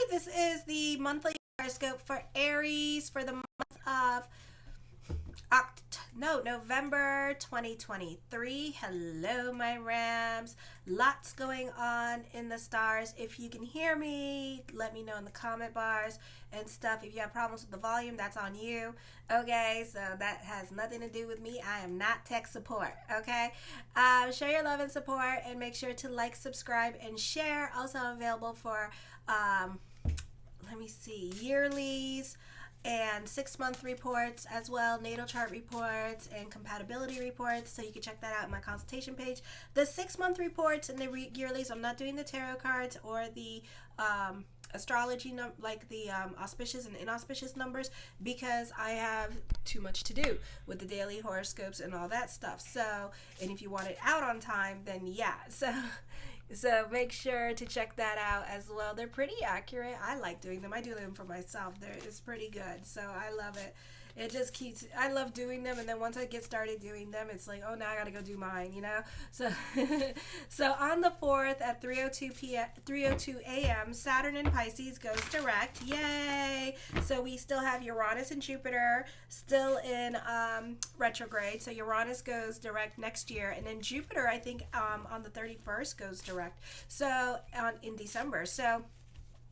This is the monthly horoscope for Aries for the month of November 2023. Hello, my Rams. Lots going on in the stars. If you can hear me, let me know in the comment bars and stuff. If you have problems with the volume, that's on you. Okay, so that has nothing to do with me. I am not tech support. Okay, show your love and support, and make sure to like, subscribe, and share. Also available for let me see, yearlies and 6-month reports, as well natal chart reports and compatibility reports, so you can check that out in my consultation page. The 6-month reports and the yearlies, I'm not doing the tarot cards or the astrology like the auspicious and inauspicious numbers, because I have too much to do with the daily horoscopes and all that stuff. So, and if you want it out on time, then yeah, so make sure to check that out as well. They're pretty accurate. I like doing them. I do them for myself. It's pretty good. So I love it. It just keeps, I love doing them, and then once I get started doing them, it's like, oh, now I gotta go do mine, you know? So so on the 4th at 3:02 a.m., Saturn in Pisces goes direct. Yay! So we still have Uranus and Jupiter still in retrograde. So Uranus goes direct next year, and then Jupiter, I think, on the 31st goes direct. So in December. So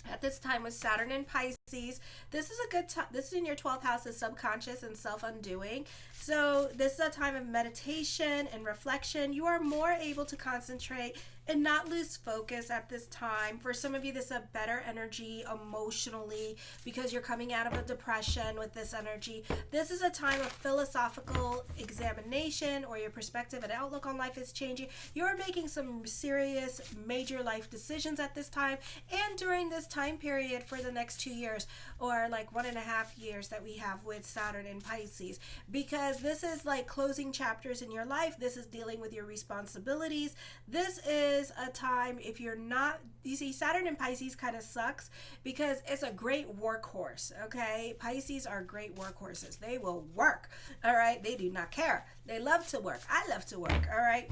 at this time with Saturn in Pisces, this is a good time. This is in your 12th house of subconscious and self-undoing. So this is a time of meditation and reflection. You are more able to concentrate and not lose focus at this time. For some of you, this is a better energy emotionally because you're coming out of a depression with this energy. This is a time of philosophical examination, or your perspective and outlook on life is changing. You're making some serious major life decisions at this time and during this time period for the next 2 years, or like 1.5 years that we have with Saturn in Pisces, because this is like closing chapters in your life. This is dealing with your responsibilities. This is a time, if you're not, you see, Saturn in Pisces kind of sucks because it's a great workhorse. Okay, Pisces are great workhorses. They will work. All right, they do not care. They love to work. I love to work. All right,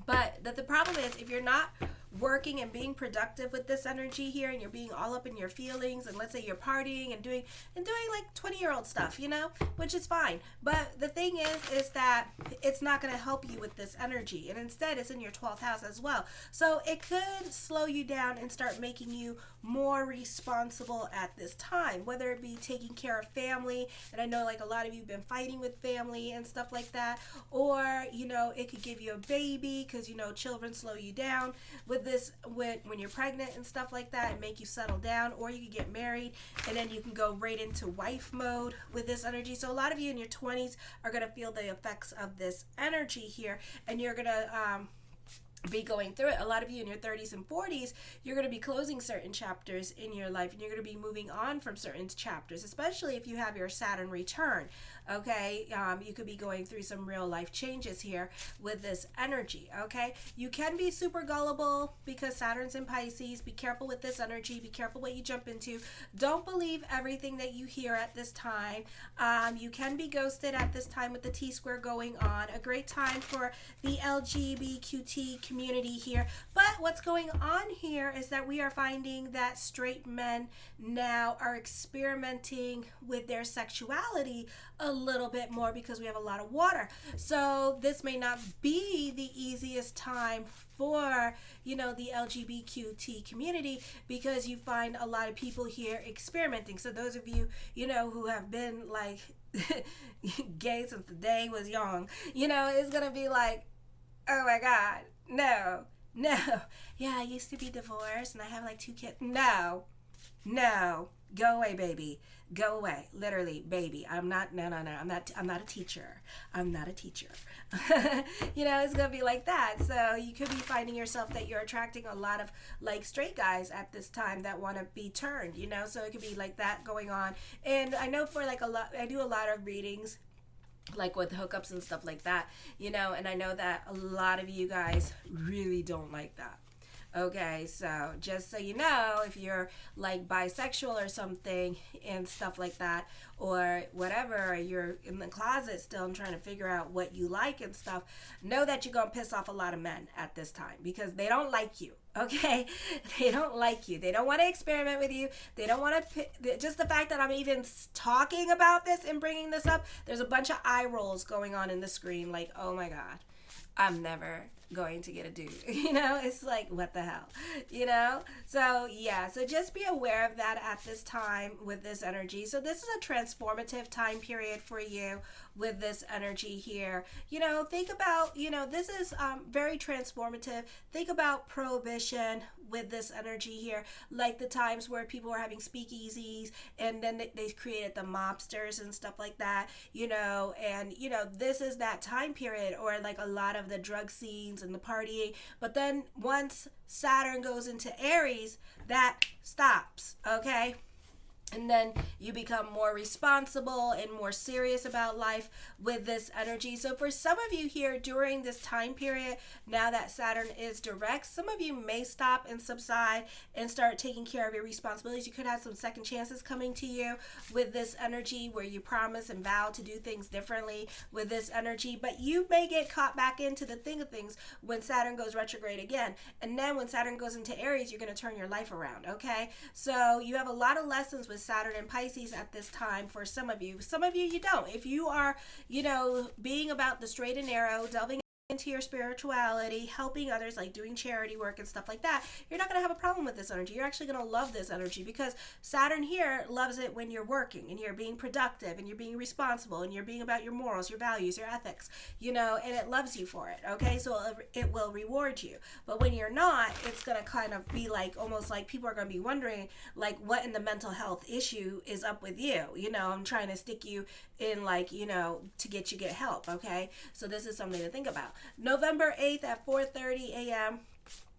but the problem is, if you're not working and being productive with this energy here, and you're being all up in your feelings, and let's say you're partying and doing like 20-year-old stuff, you know, which is fine. But the thing is that it's not going to help you with this energy, and instead it's in your 12th house as well. So it could slow you down and start making you more responsible at this time, whether it be taking care of family, and I know like a lot of you have been fighting with family and stuff like that, or you know, it could give you a baby, because you know children slow you down with this, when you're pregnant and stuff like that, and make you settle down. Or you could get married and then you can go right into wife mode with this energy. So a lot of you in your 20s are going to feel the effects of this energy here, and you're going to be going through it. A lot of you in your 30s and 40s, you're going to be closing certain chapters in your life, and you're going to be moving on from certain chapters, especially if you have your Saturn return. Okay, you could be going through some real life changes here with this energy. Okay, you can be super gullible because Saturn's in Pisces. Be careful with this energy. Be careful what you jump into. Don't believe everything that you hear at this time. You can be ghosted at this time with the T-square going on. A great time for the LGBTQ community here. But what's going on here is that we are finding that straight men now are experimenting with their sexuality a little bit more, because we have a lot of water. So this may not be the easiest time for, you know, the LGBTQ community, because you find a lot of people here experimenting. So those of you, you know, who have been like gay since the day was young, you know, it's gonna be like, oh my God, no, yeah, I used to be divorced and I have like 2 kids. No, go away, baby. Go away. Literally, baby. I'm not a teacher. I'm not a teacher. You know, it's going to be like that. So you could be finding yourself that you're attracting a lot of like straight guys at this time that want to be turned, you know, so it could be like that going on. And I know for like I do a lot of readings like with hookups and stuff like that, you know, and I know that a lot of you guys really don't like that. Okay, so just so you know, if you're like bisexual or something and stuff like that, or whatever, you're in the closet still and trying to figure out what you like and stuff, know that you're going to piss off a lot of men at this time because they don't like you. Okay, they don't like you. They don't want to experiment with you. They don't want to. Just the fact that I'm even talking about this and bringing this up, there's a bunch of eye rolls going on in the screen. Like, oh my God, I'm never going to get a dude. It's like, what the hell? So yeah, so just be aware of that at this time with this energy. So this is a transformative time period for you with this energy here. Think about, this is very transformative. Think about prohibition with this energy here, like the times where people were having speakeasies and then they created the mobsters and stuff like that, and this is that time period, or like a lot of the drug scenes and the partying. But then once Saturn goes into Aries, that stops, okay? And then you become more responsible and more serious about life with this energy. So for some of you here during this time period, now that Saturn is direct, some of you may stop and subside and start taking care of your responsibilities. You could have some second chances coming to you with this energy, where you promise and vow to do things differently with this energy. But you may get caught back into the thing of things when Saturn goes retrograde again. And then when Saturn goes into Aries, you're going to turn your life around, okay? So you have a lot of lessons with Saturn and Pisces at this time for some of you. Some of you, you don't. If you are, being about the straight and narrow, delving into your spirituality, helping others, like doing charity work and stuff like that, you're not going to have a problem with this energy. You're actually going to love this energy, because Saturn here loves it when you're working and you're being productive and you're being responsible and you're being about your morals, your values, your ethics, and it loves you for it, okay? So it will reward you. But when you're not, it's going to kind of be like, almost like people are going to be wondering, like, what in the mental health issue is up with you? I'm trying to stick you in, like, to get help, okay? So this is something to think about. November 8th at 4:30 a.m.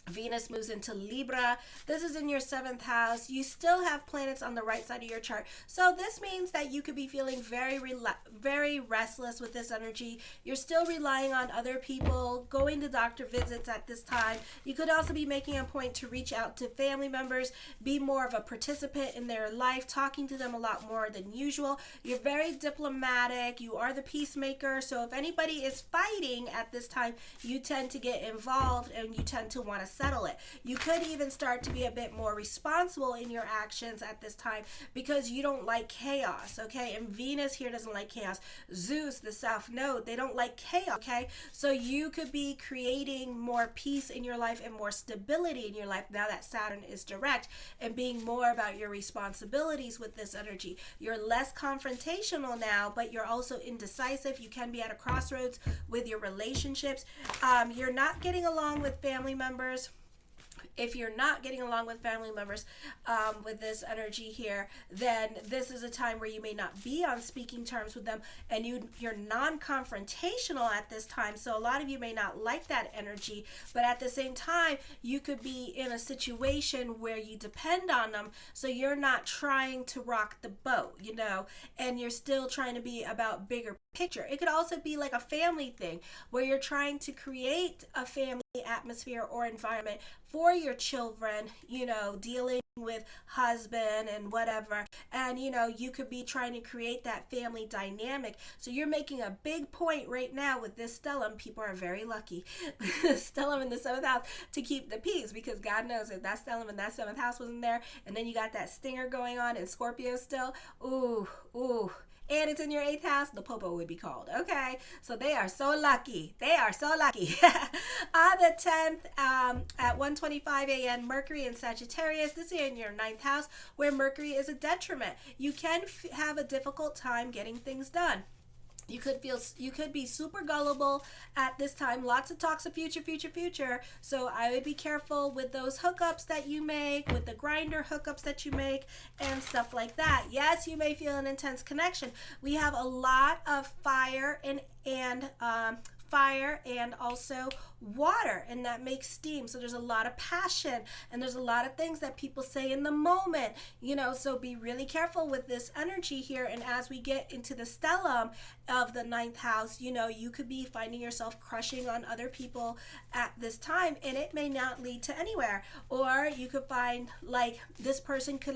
Venus moves into Libra. This is in your 7th house. You still have planets on the right side of your chart. So this means that you could be feeling very restless with this energy. You're still relying on other people, going to doctor visits at this time. You could also be making a point to reach out to family members, be more of a participant in their life, talking to them a lot more than usual. You're very diplomatic. You are the peacemaker. So if anybody is fighting at this time, you tend to get involved and you tend to want to settle it. You could even start to be a bit more responsible in your actions at this time, because you don't like chaos, okay? And Venus here doesn't like chaos. Zeus, the South Node, they don't like chaos, okay? So you could be creating more peace in your life and more stability in your life now that Saturn is direct, and being more about your responsibilities with this energy. You're less confrontational now, but you're also indecisive. You can be at a crossroads with your relationships. You're not getting along with family members. If you're not getting along with family members with this energy here, then this is a time where you may not be on speaking terms with them, and you're non-confrontational at this time. So a lot of you may not like that energy, but at the same time, you could be in a situation where you depend on them, so you're not trying to rock the boat, and you're still trying to be about bigger picture. It could also be like a family thing, where you're trying to create a family atmosphere or environment for your children, dealing with husband and whatever, and you could be trying to create that family dynamic. So you're making a big point right now with this stellium. People are very lucky stellium in the 7th house to keep the peace, because God knows if that stellium in that 7th house wasn't there, and then you got that stinger going on in Scorpio still, ooh, and it's in your 8th house, the popo would be called, okay? So they are so lucky. They are so lucky. On the 10th, at 1:25 a.m., Mercury in Sagittarius. This is in your 9th house, where Mercury is a detriment. You can have a difficult time getting things done. You could be super gullible at this time. Lots of talks of future. So I would be careful with those hookups that you make, with the grinder hookups that you make, and stuff like that. Yes, you may feel an intense connection. We have a lot of fire and also water, and that makes steam. So there's a lot of passion, and there's a lot of things that people say in the moment, so be really careful with this energy here. And as we get into the stellium of the 9th house, you could be finding yourself crushing on other people at this time, and it may not lead to anywhere. Or you could find like this person could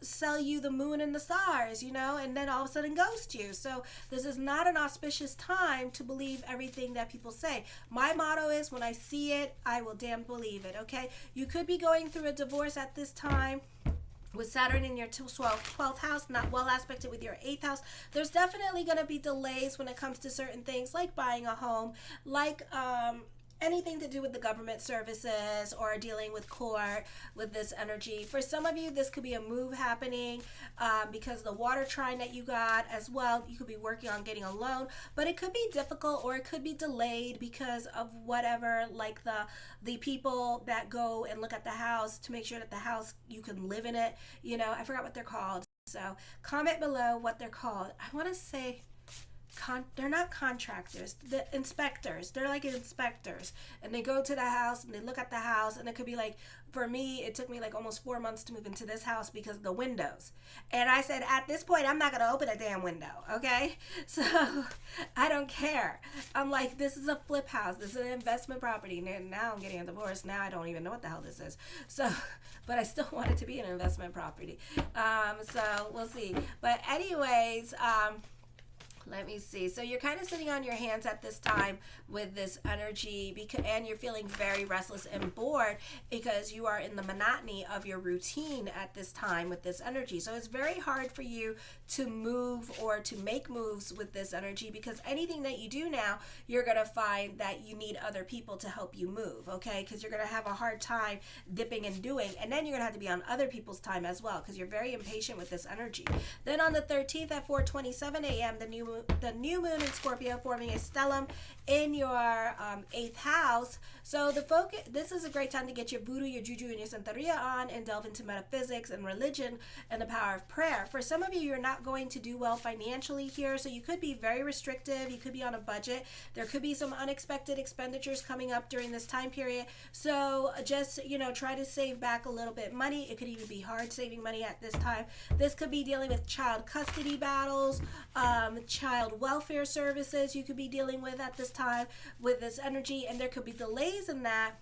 sell you the moon and the stars, and then all of a sudden ghost you. So this is not an auspicious time to believe everything that people say. My my motto is, when I see it, I will damn believe it, okay? You could be going through a divorce at this time with Saturn in your 12th house, not well aspected with your 8th house. There's definitely going to be delays when it comes to certain things like buying a home, like anything to do with the government services or dealing with court with this energy. For some of you, this could be a move happening because the water trine that you got as well. You could be working on getting a loan, but it could be difficult or it could be delayed because of whatever, like the people that go and look at the house to make sure that the house, you can live in it. You know, I forgot what they're called. So comment below what they're called. I want to say they're not contractors, the inspectors. They're like inspectors, and they go to the house and they look at the house, and it could be like, for me, it took me like almost 4 months to move into this house because of the windows. And I said, at this point, I'm not going to open a damn window, okay? So I don't care. I'm like, this is a flip house. This is an investment property. Now I'm getting a divorce. Now I don't even know what the hell this is. So, but I still want it to be an investment property. So we'll see. But anyways, let me see. So you're kind of sitting on your hands at this time with this energy, and you're feeling very restless and bored because you are in the monotony of your routine at this time with this energy. So it's very hard for you to move or to make moves with this energy, because anything that you do now, you're going to find that you need other people to help you move, okay? Because you're going to have a hard time dipping and doing, and then you're going to have to be on other people's time as well because you're very impatient with this energy. Then on the 13th at 4:27 a.m., the new moon in Scorpio forming a stellium in your 8th house. So this is a great time to get your voodoo, your juju, and your santeria on and delve into metaphysics and religion and the power of prayer. For some of you, you're not going to do well financially here, so you could be very restrictive. You could be on a budget. There could be some unexpected expenditures coming up during this time period. So just, try to save back a little bit money. It could even be hard saving money at this time. This could be dealing with child custody battles, child welfare services you could be dealing with at this time with this energy, and there could be delays in that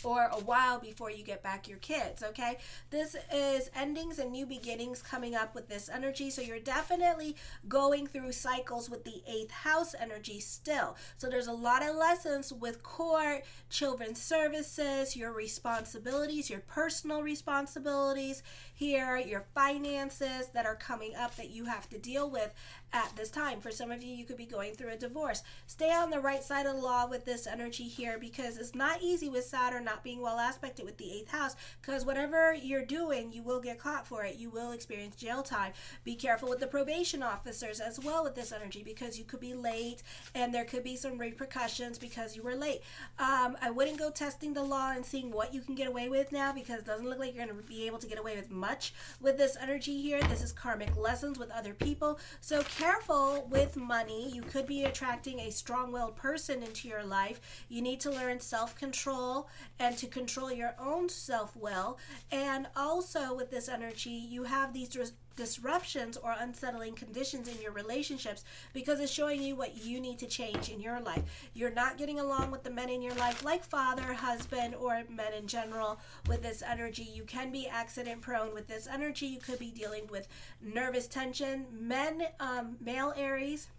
or a while before you get back your kids, okay? This is endings and new beginnings coming up with this energy, so you're definitely going through cycles with the 8th house energy still. So there's a lot of lessons with court, children's services, your responsibilities, your personal responsibilities here, your finances that are coming up that you have to deal with at this time. For some of you, you could be going through a divorce. Stay on the right side of the law with this energy here, because it's not easy with Saturn not being well aspected with the 8th house, because whatever you're doing, you will get caught for it. You will experience jail time. Be careful with the probation officers as well with this energy, because you could be late and there could be some repercussions because you were late. I wouldn't go testing the law and seeing what you can get away with now, because it doesn't look like you're going to be able to get away with much with this energy here. This is karmic lessons with other people. So careful with money. You could be attracting a strong-willed person into your life. You need to learn self-control and to control your own self-will. And also with this energy, you have these disruptions or unsettling conditions in your relationships, because it's showing you what you need to change in your life. You're not getting along with the men in your life, like father, husband, or men in general with this energy. You can be accident prone with this energy. You could be dealing with nervous tension. Men, male Aries,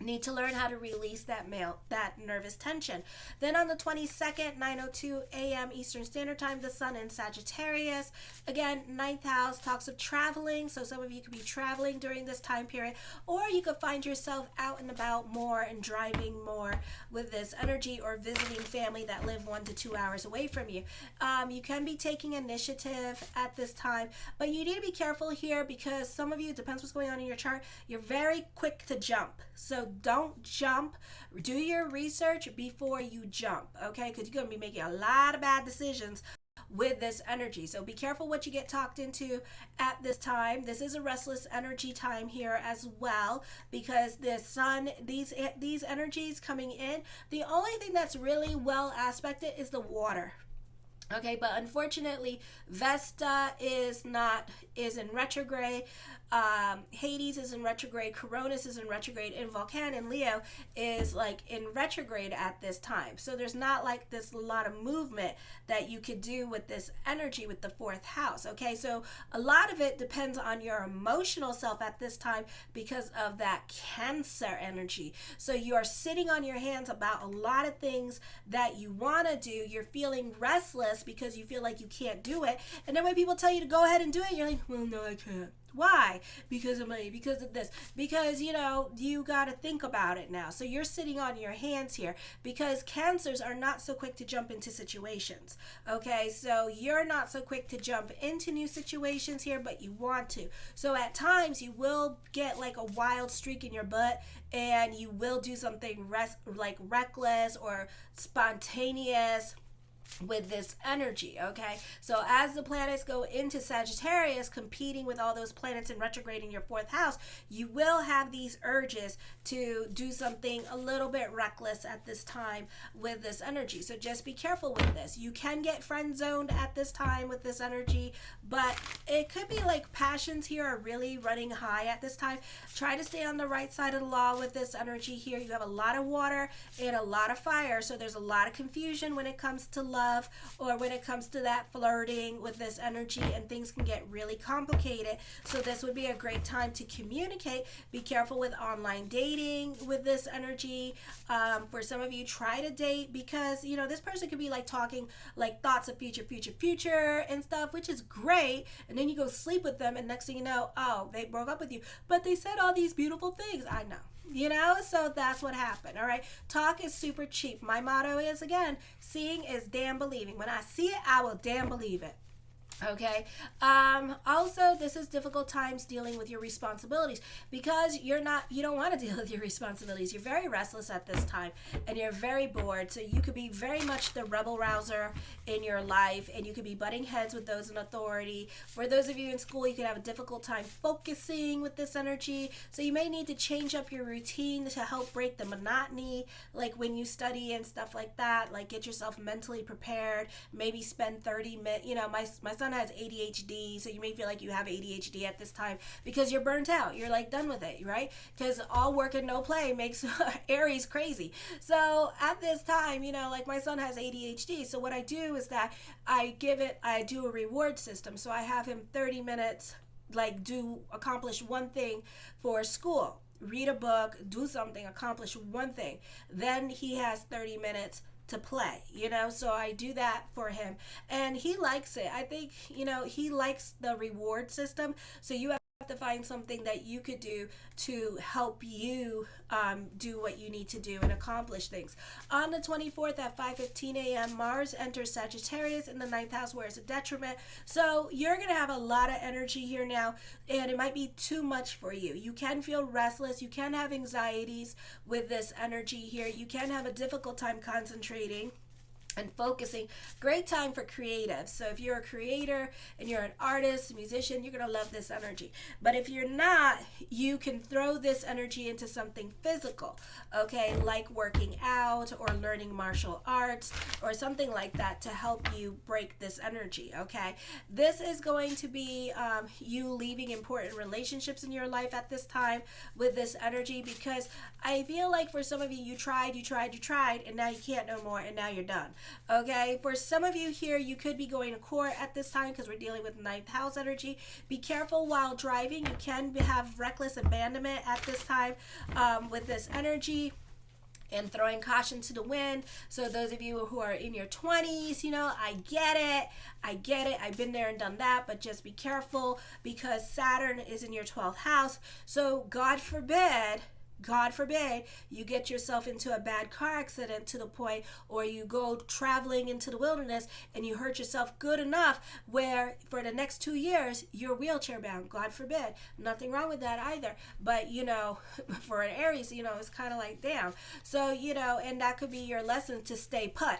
need to learn how to release that nervous tension. Then on the 22nd, 9:02 a.m. Eastern Standard Time, the sun in Sagittarius. Again, 9th house talks of traveling. So some of you could be traveling during this time period, or you could find yourself out and about more and driving more with this energy, or visiting family that live 1 to 2 hours away from you. You can be taking initiative at this time, but you need to be careful here, because some of you, it depends what's going on in your chart, you're very quick to jump. So don't jump. Do your research before you jump, okay? Because you're going to be making a lot of bad decisions with this energy. So be careful what you get talked into at this time. This is a restless energy time here as well, because the sun, these energies coming in, the only thing that's really well aspected is the water. Okay, but unfortunately, Vesta is in retrograde. Hades is in retrograde. Coronis is in retrograde, and Vulcan in Leo is like in retrograde at this time. So there's not like this lot of movement that you could do with this energy with the fourth house. Okay, so a lot of it depends on your emotional self at this time because of that Cancer energy. So you are sitting on your hands about a lot of things that you want to do. You're feeling restless because you feel like you can't do it. And then when people tell you to go ahead and do it, you're like, well, no, I can't. Why? Because of money, because of this, because you got to think about it now. So you're sitting on your hands here because Cancers are not so quick to jump into situations. Okay, so you're not so quick to jump into new situations here, but you want to. So at times you will get like a wild streak in your butt, and you will do something like reckless or spontaneous with this energy. Okay, so as the planets go into Sagittarius, competing with all those planets in retrograde in your fourth house, you will have these urges to do something a little bit reckless at this time with this energy. So just be careful with this. You can get friend zoned at this time with this energy, but it could be like passions here are really running high at this time. Try to stay on the right side of the law with this energy here. You have a lot of water and a lot of fire, so there's a lot of confusion when it comes to love, or when it comes to that flirting with this energy, and things can get really complicated. So this would be a great time to communicate. Be careful with online dating with this energy. For some of you, try to date because this person could be like talking like thoughts of future and stuff, which is great, and then you go sleep with them, and next thing you know, oh, they broke up with you, but they said all these beautiful things. I know. So that's what happened. All right, talk is super cheap. My motto is, again, seeing is damn believing. When I see it, I will damn believe it. Okay. Also, this is difficult times dealing with your responsibilities because you don't want to deal with your responsibilities. You're very restless at this time and you're very bored. So you could be very much the rebel rouser in your life, and you could be butting heads with those in authority. For those of you in school, you could have a difficult time focusing with this energy. So you may need to change up your routine to help break the monotony, like when you study and stuff like that. Like, get yourself mentally prepared. Maybe spend 30 minutes. My son has ADHD, so you may feel like you have ADHD at this time because you're burnt out. You're like done with it, right? Because all work and no play makes Aries crazy. So at this time, like my son has ADHD. So what I do is that I do a reward system. So I have him 30 minutes, like accomplish one thing for school, read a book, do something, accomplish one thing. Then he has 30 minutes to play, so I do that for him, and he likes it. I think he likes the reward system. So you have to find something that you could do to help you do what you need to do and accomplish things. On the 24th at 5:15 a.m., Mars enters Sagittarius in the 9th house, where it's a detriment. So you're going to have a lot of energy here now, and it might be too much for you. You can feel restless. You can have anxieties with this energy here. You can have a difficult time concentrating and focusing. Great time for creatives. So if you're a creator and you're an artist, musician, you're going to love this energy. But if you're not, you can throw this energy into something physical, okay, like working out or learning martial arts or something like that to help you break this energy, okay? This is going to be you leaving important relationships in your life at this time with this energy, because I feel like for some of you, you tried, and now you can't no more, and now you're done. Okay, for some of you here, you could be going to court at this time because we're dealing with 9th house energy. Be careful while driving. You can have reckless abandonment at this time with this energy, and throwing caution to the wind. So those of you who are in your 20s, I get it. I've been there and done that, but just be careful because Saturn is in your 12th house. So God forbid you get yourself into a bad car accident to the point, or you go traveling into the wilderness and you hurt yourself good enough where for the next 2 years you're wheelchair bound. God forbid. Nothing wrong with that either. But for an Aries, it's kind of like damn. So and that could be your lesson to stay put.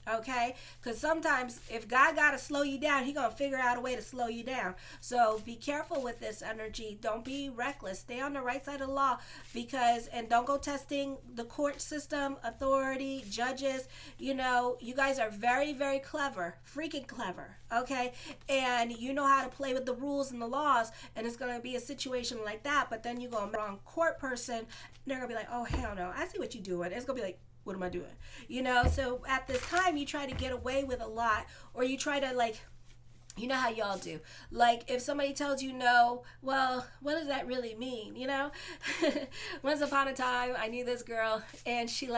Okay, because sometimes if God got to slow you down, He gonna figure out a way to slow you down. So be careful with this energy. Don't be reckless. Stay on the right side of the law, because, and don't go testing the court system, authority, judges. You know, you guys are very, very clever, freaking clever. Okay, and you know how to play with the rules and the laws, and it's gonna be a situation like that. But then you go to the wrong court person, and they're gonna be like, oh hell no, I see what you're doing. It's gonna be like, what am I doing? You know, so at this time you try to get away with a lot, or you try to, like, you know how y'all do. Like, if somebody tells you no, well, what does that really mean? You know, once upon a time, I knew this girl, and she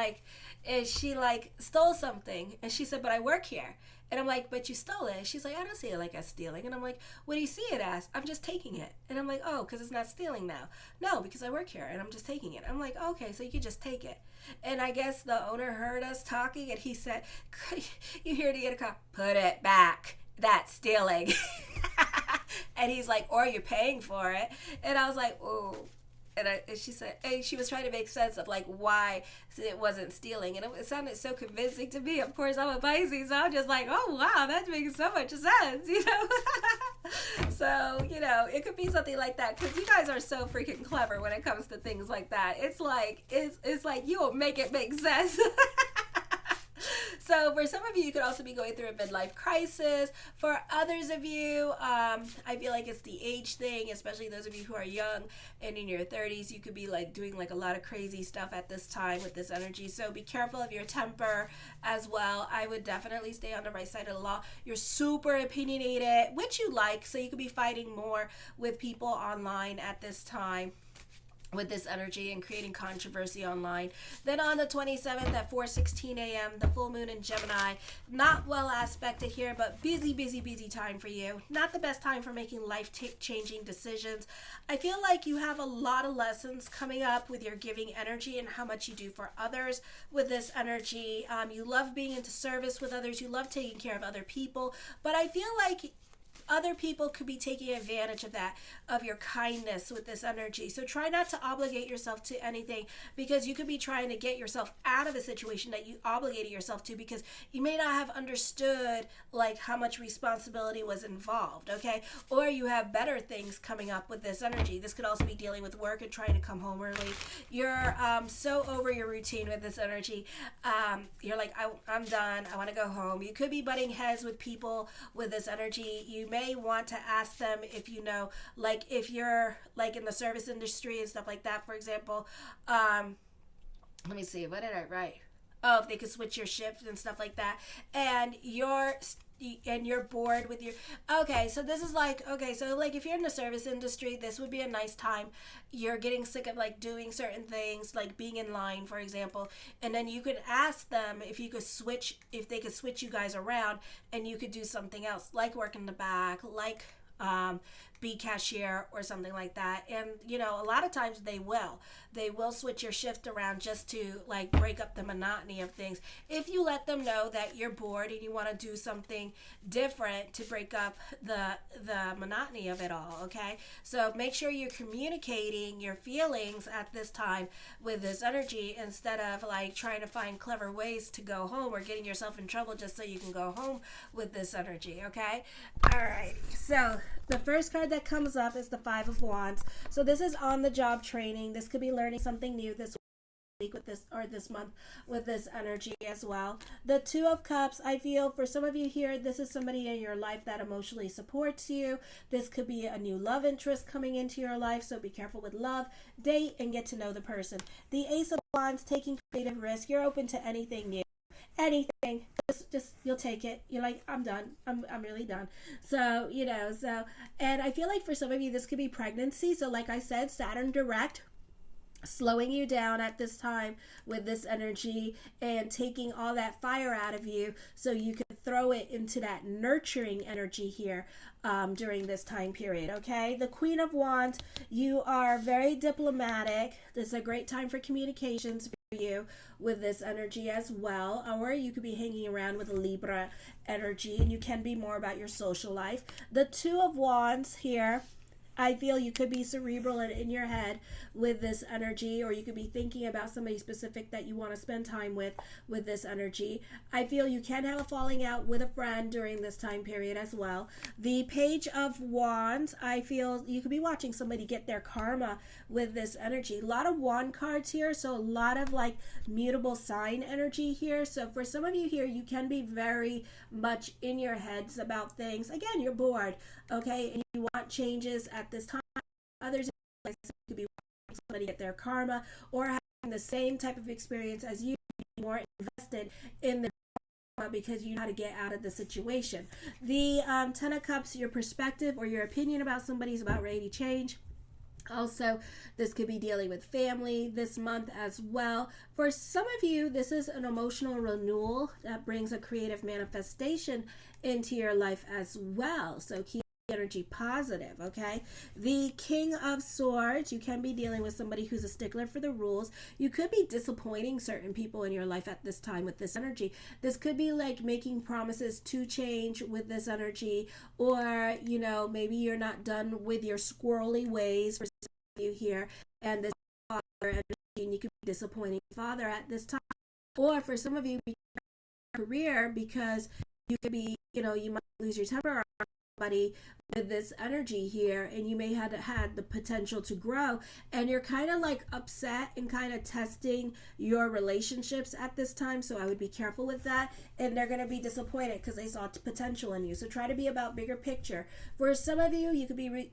stole something, and she said, "But I work here." And I'm like, "But you stole it." She's like, "I don't see it like as stealing." And I'm like, "What do you see it as?" "I'm just taking it." And I'm like, "Oh, because it's not stealing now." "No, because I work here and I'm just taking it." I'm like, "Okay, so you could just take it." And I guess the owner heard us talking, and he said, "You here to get a car? Put it back. That's stealing." And he's like, "Or you're paying for it." And I was like, "Oh." And she said, and she was trying to make sense of like why it wasn't stealing, and it sounded so convincing to me. Of course, I'm a Pisces, so I'm just like, oh wow, that makes so much sense, you know. So, you know, it could be something like that, because you guys are so freaking clever when it comes to things like that. It's like you'll make it make sense. So for some of you, you could also be going through a midlife crisis. For others of you, I feel like it's the age thing, especially those of you who are young and in your 30s. You could be like doing like a lot of crazy stuff at this time with this energy. So be careful of your temper as well. I would definitely stay on the right side of the law. You're super opinionated, which you like, so you could be fighting more with people online at this time with this energy and creating controversy online. Then on the 27th at 4:16 a.m., the full moon in Gemini. Not well aspected here, but busy, busy, busy time for you. Not the best time for making life-changing decisions. I feel like you have a lot of lessons coming up with your giving energy and how much you do for others with this energy. You love being into service with others. You love taking care of other people. But I feel like other people could be taking advantage of that, of your kindness with this energy. So try not to obligate yourself to anything, because you could be trying to get yourself out of a situation that you obligated yourself to, because you may not have understood like how much responsibility was involved, okay? Or you have better things coming up with this energy. This could also be dealing with work and trying to come home early. You're so over your routine with this energy. You're like, I'm done. I want to go home. You could be butting heads with people with this energy. You may want to ask them, if you know, like if you're like in the service industry and stuff like that, for example, let me see, what did I write? Oh, if they could switch your shift and stuff like that, and you're bored with your, okay, so this is like, okay, so like if you're in the service industry, this would be a nice time. You're getting sick of like doing certain things, like being in line, for example, and then you could ask them if they could switch you guys around, and you could do something else, like work in the back, like be cashier or something like that. And you know, a lot of times they will switch your shift around just to like break up the monotony of things, if you let them know that you're bored and you want to do something different to break up the monotony of it all. Okay, so make sure you're communicating your feelings at this time with this energy, instead of like trying to find clever ways to go home or getting yourself in trouble just so you can go home with this energy. Okay, all right, so the first card that comes up is the Five of Wands. So this is on the job training. This could be learning something new this week with this, or this month with this energy as well. The Two of Cups, I feel for some of you here, this is somebody in your life that emotionally supports you. This could be a new love interest coming into your life, so be careful with love. Date and get to know the person. The Ace of Wands, taking creative risk. You're open to anything new. Anything, just you'll take it. You're like, I'm done. I'm really done. So, you know, and I feel like for some of you, this could be pregnancy. So like I said, Saturn direct, slowing you down at this time with this energy and taking all that fire out of you, so you can throw it into that nurturing energy here during this time period. Okay, the Queen of Wands, you are very diplomatic. This is a great time for communications for you with this energy as well. Or you could be hanging around with a Libra energy, and you can be more about your social life. The Two of Wands here, I feel you could be cerebral and in your head with this energy, or you could be thinking about somebody specific that you want to spend time with this energy. I feel you can have a falling out with a friend during this time period as well. The Page of Wands, I feel you could be watching somebody get their karma with this energy. A lot of wand cards here, so a lot of like mutable sign energy here. So for some of you here, you can be very much in your heads about things. Again, you're bored, okay, and you want changes at this time. Others could be watching somebody get their karma, or having the same type of experience as you, more invested in the karma because you know how to get out of the situation. The Ten of Cups, your perspective or your opinion about somebody is about ready to change. Also, this could be dealing with family this month as well. For some of you, this is an emotional renewal that brings a creative manifestation into your life as well. So keep energy positive, okay? The King of Swords, you can be dealing with somebody who's a stickler for the rules. You could be disappointing certain people in your life at this time with this energy. This could be like making promises to change with this energy, or, you know, maybe you're not done with your squirrely ways for some of you here, and this father energy, and you could be disappointing father at this time. Or for some of you, career, because you could be, you know, you might lose your temper or somebody with this energy here, and you may have had the potential to grow, and you're kind of like upset and kind of testing your relationships at this time. So I would be careful with that, and they're going to be disappointed because they saw potential in you. So try to be about bigger picture. For some of you, you could be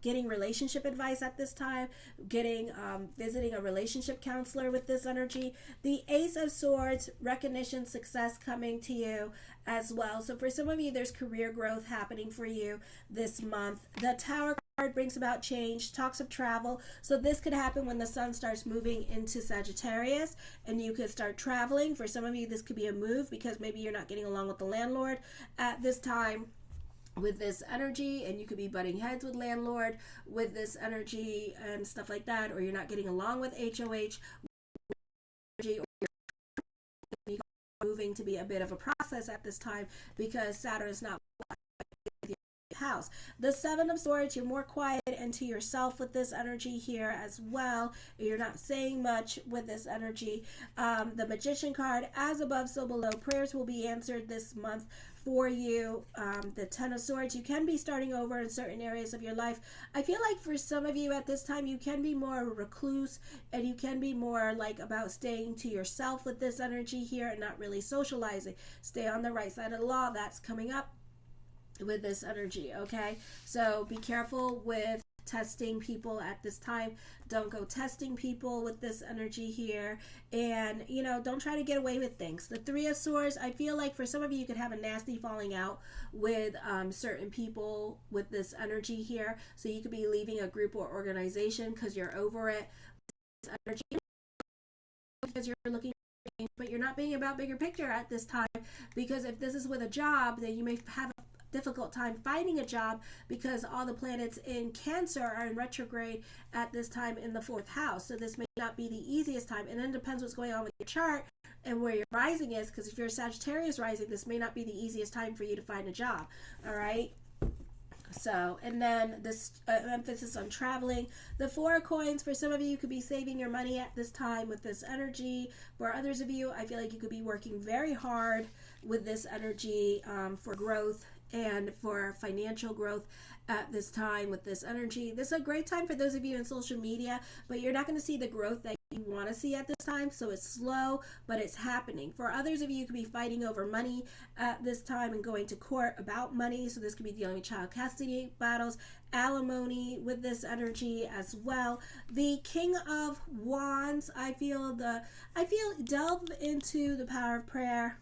getting relationship advice at this time, getting visiting a relationship counselor with this energy. The Ace of Swords, recognition, success coming to you as well. So for some of you, there's career growth happening for you this month. The Tower card brings about change, talks of travel. So this could happen when the sun starts moving into Sagittarius, and you could start traveling. For some of you, this could be a move because maybe you're not getting along with the landlord at this time with this energy, and you could be butting heads with landlord with this energy and stuff like that, or you're not getting along with HOH energy, or you're moving to be a bit of a process at this time because Saturn is not house. The Seven of Swords, you're more quiet into yourself with this energy here as well. You're not saying much with this energy. The Magician card, as above so below, prayers will be answered this month for you. The Ten of Swords, you can be starting over in certain areas of your life. I feel like for some of you at this time, you can be more recluse, and you can be more like about staying to yourself with this energy here and not really socializing. Stay on the right side of the law. That's coming up with this energy, okay? So be careful with testing people at this time. Don't go testing people with this energy here, and you know, don't try to get away with things. The Three of Swords, I feel like for some of you, you could have a nasty falling out with certain people with this energy here. So you could be leaving a group or organization because you're over it. This energy, because you're looking, but you're not being about bigger picture at this time, because if this is with a job, then you may have a difficult time finding a job because all the planets in Cancer are in retrograde at this time in the 4th house. So this may not be the easiest time, and then it depends what's going on with your chart and where your rising is, because if you're Sagittarius rising, this may not be the easiest time for you to find a job. All right. So, and then this emphasis on traveling. The Four of Coins, for some of you, you could be saving your money at this time with this energy. For others of you, I feel like you could be working very hard with this energy for growth and for financial growth at this time with this energy. This is a great time for those of you in social media, but you're not going to see the growth that you want to see at this time, so it's slow, but it's happening. For others of you, you could be fighting over money at this time and going to court about money, so this could be dealing with child custody battles, alimony with this energy as well. The King of Wands, I feel delve into the power of prayer,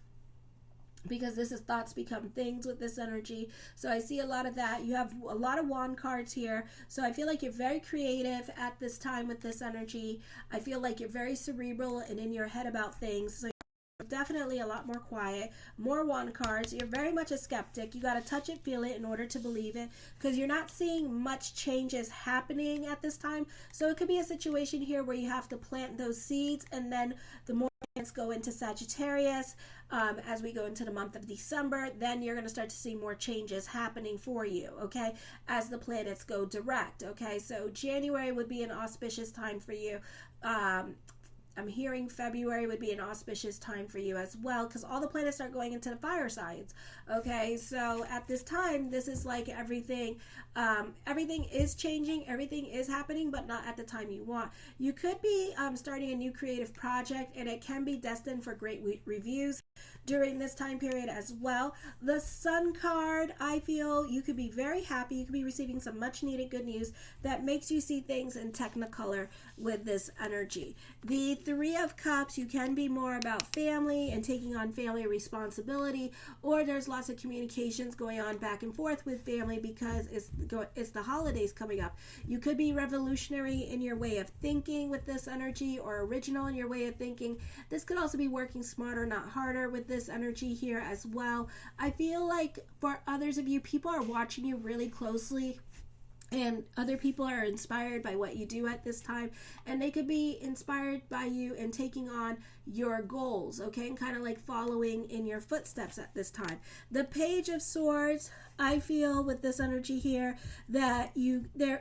because this is thoughts become things with this energy. So I see a lot of that. You have a lot of wand cards here. So I feel like you're very creative at this time with this energy. I feel like you're very cerebral and in your head about things. So you're definitely a lot more quiet, more wand cards. You're very much a skeptic. You got to touch it, feel it in order to believe it, because you're not seeing much changes happening at this time. So it could be a situation here where you have to plant those seeds, and then the more plants go into Sagittarius, as we go into the month of December, then you're going to start to see more changes happening for you, okay, as the planets go direct, okay? So January would be an auspicious time for you. I'm hearing February would be an auspicious time for you as well, because all the planets start going into the fire signs. Okay, so at this time, this is like everything is changing, everything is happening, but not at the time you want. You could be starting a new creative project, and it can be destined for great reviews during this time period as well. The Sun card, I feel you could be very happy. You could be receiving some much needed good news that makes you see things in technicolor with this energy. The Three of Cups, you can be more about family and taking on family responsibility, or there's lots of communications going on back and forth with family because it's the holidays coming up. You could be revolutionary in your way of thinking with this energy, or original in your way of thinking. This could also be working smarter, not harder, with this energy here as well. I feel like for others of you, people are watching you really closely, and other people are inspired by what you do at this time, and they could be inspired by you and taking on your goals, okay, and kind of like following in your footsteps at this time. The Page of Swords, I feel with this energy here that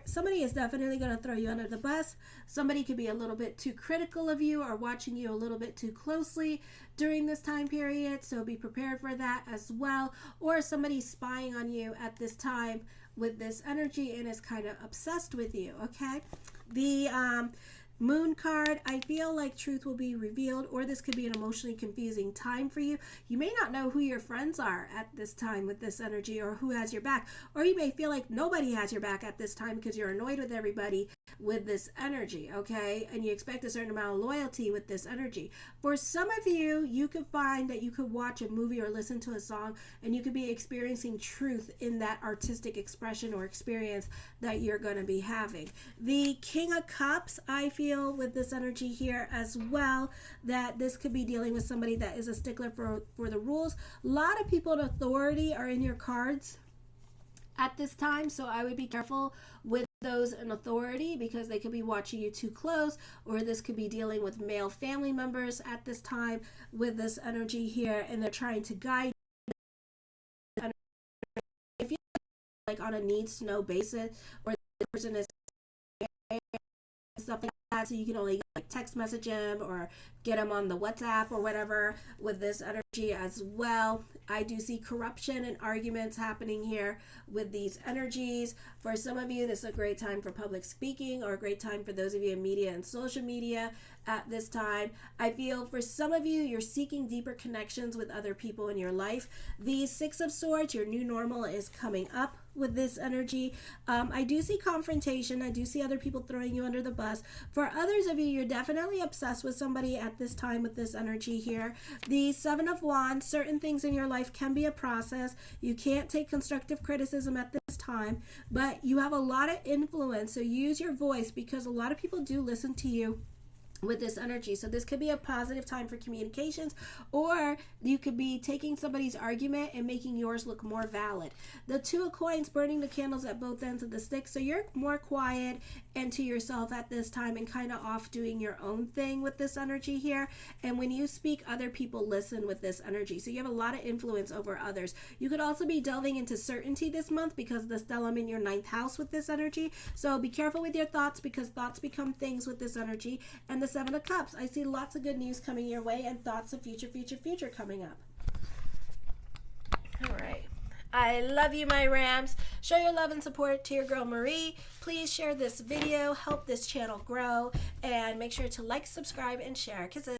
somebody is definitely going to throw you under the bus. Somebody could be a little bit too critical of you or watching you a little bit too closely during this time period, so be prepared for that as well. Or somebody's spying on you at this time with this energy and is kind of obsessed with you, okay? The Moon card, I feel like truth will be revealed, or this could be an emotionally confusing time for you. You may not know who your friends are at this time with this energy, or who has your back, or you may feel like nobody has your back at this time because you're annoyed with everybody with this energy, okay? And you expect a certain amount of loyalty with this energy. For some of you, you could find that you could watch a movie or listen to a song, and you could be experiencing truth in that artistic expression or experience that you're going to be having. The King of Cups, I feel with this energy here as well, that this could be dealing with somebody that is a stickler for the rules. A lot of people in authority are in your cards at this time, so I would be careful with those in authority because they could be watching you too close, or this could be dealing with male family members at this time with this energy here, and they're trying to guide you. If you like on a needs to know basis, or the person is stuff like that, so you can only like text message him or get him on the WhatsApp or whatever with this energy as well. I do see corruption and arguments happening here with these energies. For some of you, this is a great time for public speaking, or a great time for those of you in media and social media at this time. I feel for some of you, you're seeking deeper connections with other people in your life. The Six of Swords, your new normal is coming up with this energy. I do see confrontation. I do see other people throwing you under the bus. For others of you, you're definitely obsessed with somebody at this time with this energy here. The Seven of Wands, certain things in your life can be a process. You can't take constructive criticism at this time, but you have a lot of influence, so use your voice because a lot of people do listen to you with this energy. So this could be a positive time for communications, or you could be taking somebody's argument and making yours look more valid. The Two of Coins, burning the candles at both ends of the stick. So you're more quiet and to yourself at this time and kind of off doing your own thing with this energy here. And when you speak, other people listen with this energy. So you have a lot of influence over others. You could also be delving into certainty this month because the stellium in your 9th house with this energy. So be careful with your thoughts because thoughts become things with this energy. And the Seven of Cups, I see lots of good news coming your way and thoughts of future coming up. All right. I love you, my Rams. Show your love and support to your girl Marie. Please share this video, help this channel grow, and make sure to like, subscribe, and share. Kisses.